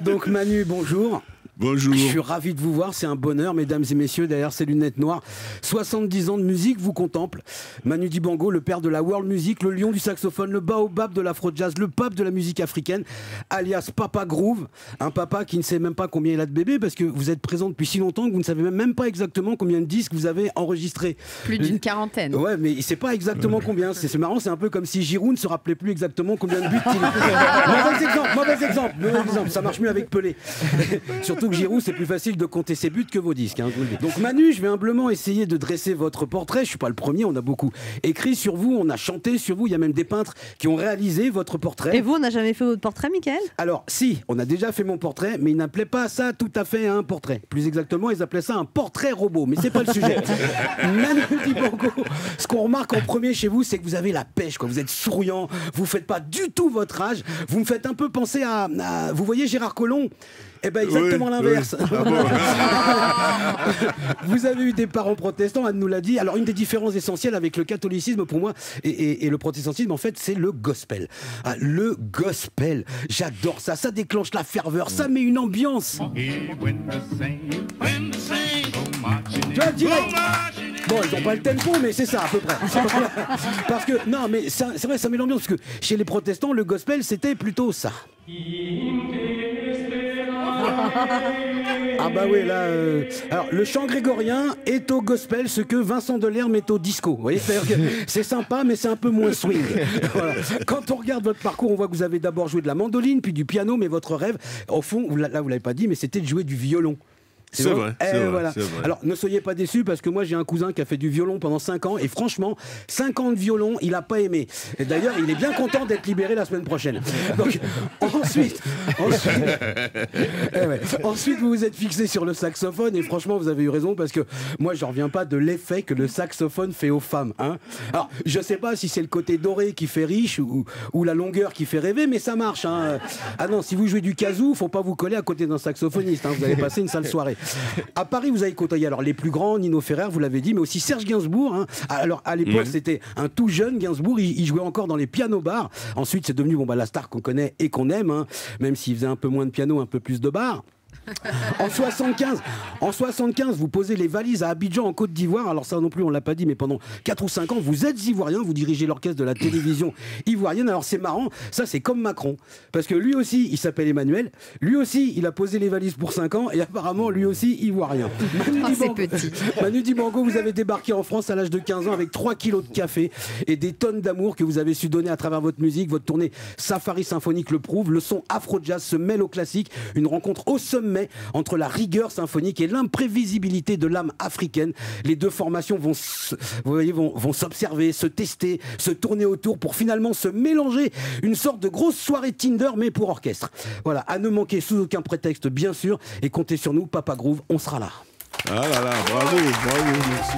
Donc Manu, bonjour. Bonjour. Je suis ravi de vous voir, c'est un bonheur, mesdames et messieurs, derrière ces lunettes noires. 70 ans de musique vous contemple. Manu Dibango, le père de la world music, le lion du saxophone, le baobab de l'afro-jazz, le pape de la musique africaine, alias Papa Groove. Un papa qui ne sait même pas combien il a de bébés, parce que vous êtes présent depuis si longtemps que vous ne savez même pas exactement combien de disques vous avez enregistrés. Plus d'une quarantaine. Ouais, mais il ne sait pas exactement combien. C'est marrant, c'est un peu comme si Giroud ne se rappelait plus exactement combien de buts il a. Mauvais exemple. Ça marche mieux avec Pelé. Surtout que Giroud, c'est plus facile de compter ses buts que vos disques. Hein, je vous le dis. Donc Manu, je vais humblement essayer de dresser votre portrait. Je suis pas le premier, on a beaucoup écrit sur vous, on a chanté sur vous. Il y a même des peintres qui ont réalisé votre portrait. Et vous, on n'a jamais fait votre portrait, Mickaël? Alors, si, on a déjà fait mon portrait, mais ils n'appelaient pas ça tout à fait un portrait. Plus exactement, ils appelaient ça un portrait robot. Mais c'est pas le sujet. Manu Dibango, ce qu'on remarque en premier chez vous, c'est que vous avez la pêche, quoi. Vous êtes souriant, vous faites pas du tout votre âge. Vous me faites un peu penser à vous voyez Gérard Collomb? Eh ben exactement oui, l'inverse. Oui. Ah bon. Vous avez eu des parents protestants, Anne nous l'a dit. Alors une des différences essentielles avec le catholicisme pour moi et le protestantisme en fait c'est le gospel. Ah, le gospel, j'adore ça, ça déclenche la ferveur, ça met une ambiance. Tu vois, direct. Bon, ils n'ont pas le tempo, mais c'est ça à peu près. Parce que, non, mais c'est vrai, ça met l'ambiance. Parce que chez les protestants, le gospel, c'était plutôt ça. Ah bah oui, là... Alors, le chant grégorien est au gospel ce que Vincent Delerme est au disco. Vous voyez, c'est sympa, mais c'est un peu moins swing. Voilà. Quand on regarde votre parcours, on voit que vous avez d'abord joué de la mandoline, puis du piano, mais votre rêve, au fond, là, vous l'avez pas dit, mais c'était de jouer du violon. C'est vrai, voilà. vrai. Alors ne soyez pas déçus parce que moi j'ai un cousin qui a fait du violon pendant 5 ans et franchement 5 ans de violon il a pas aimé. Et d'ailleurs il est bien content d'être libéré la semaine prochaine. Donc ensuite vous vous êtes fixé sur le saxophone et franchement vous avez eu raison parce que moi je reviens pas de l'effet que le saxophone fait aux femmes. Hein. Alors je sais pas si c'est le côté doré qui fait riche ou la longueur qui fait rêver mais ça marche. Hein. Ah non si vous jouez du kazoo faut pas vous coller à côté d'un saxophoniste. Hein. Vous allez passer une sale soirée. À Paris, vous avez côtoyé alors les plus grands, Nino Ferrer, vous l'avez dit, mais aussi Serge Gainsbourg. Hein. Alors à l'époque, c'était un tout jeune Gainsbourg. Il jouait encore dans les pianos-bars. Ensuite, c'est devenu la star qu'on connaît et qu'on aime, hein. Même s'il faisait un peu moins de piano, un peu plus de bar. En 75, vous posez les valises à Abidjan en Côte d'Ivoire. Alors ça non plus on l'a pas dit, mais pendant 4 ou 5 ans vous êtes ivoirien, vous dirigez l'orchestre de la télévision ivoirienne. Alors c'est marrant, ça c'est comme Macron, parce que lui aussi il s'appelle Emmanuel, lui aussi il a posé les valises pour 5 ans et apparemment lui aussi ivoirien. Manu Dibango, vous avez débarqué en France à l'âge de 15 ans avec 3 kilos de café et des tonnes d'amour que vous avez su donner à travers votre musique. Votre tournée Safari Symphonique le prouve, le son afro-jazz se mêle au classique, une rencontre au sommet entre la rigueur symphonique et l'imprévisibilité de l'âme africaine. Les deux formations vont s'observer, se tester, se tourner autour pour finalement se mélanger. Une sorte de grosse soirée Tinder, mais pour orchestre. Voilà, à ne manquer sous aucun prétexte, bien sûr. Et comptez sur nous, Papa Groove, on sera là. Ah là là, bravo, merci.